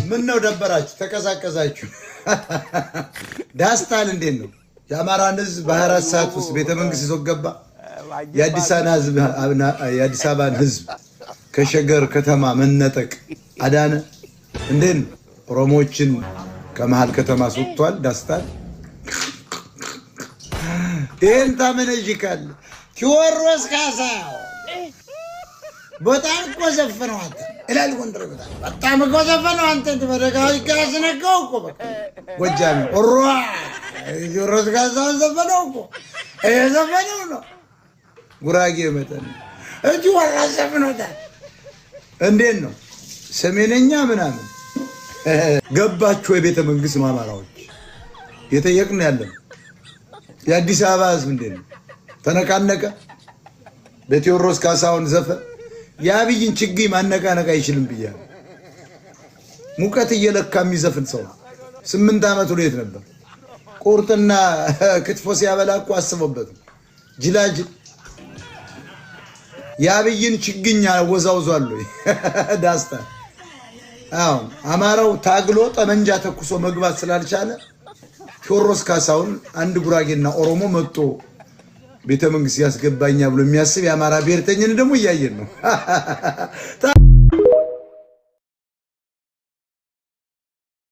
ምን ነው ደበራችሁ ተቀዛቀዛችሁ ዳስታል እንዴት ነው የአማራን ህዝብ በ24 ሰዓት ውስጥ ቤተ መንግስት ይዞ ገባ የአዲስ አበባን ህዝብ ከሸገር ከተማ መነጠቅ አዳነ እንዴት ነው ኦሮሞችን ከመሃል ከተማ ወጥቷል ዳስታል ይሄን ታመነጅካል ቴዎድሮስ ካሳው በጣም ቆዘፈነው አንተ እላል ጎንደር በጣም ቆዘፈነው አንተ በደጋይ ካስነካው እኮ በቃ ጎጃም ኦሮ ቴዎድሮስ ካሳው ዘፈነው እኮ ዘፈነው ነው ጉራጌ መተን እጁ ወራሰፈነው እንዴት ነው ሰሜነኛ ምናምን ገባችሁ የቤተ መንግስት ማማራዎች የተየቅን ያለው የአዲስ አበባ ህዝብ እንዴት ነው ተነቃነቀ በቴዎድሮስ ካሳውን ዘፈን ያብይን ችግኝ ማነቃነቅ አይችልም ብያ ሙቀት እየለካ የሚዘፍን ሰው 8 አመት ሁሌት ነበር ቁርጥና ክትፎ ሲያበላቁ አስበበት ጅላጅ ያብይን ችግኝ ወዛውዟል ዳስታ አው አማራው ታግሎ ጠመንጃ ተኩሶ መግባት ስላልቻለ ቴዎድሮስ ካሳውን አንድ ጉራጌና ኦሮሞ መጥቶ ቤተ መንግስት ያስገባኛ ብሎ የሚያስብ የአማራ ብሔርተኝነት ደግሞ እያየን ነው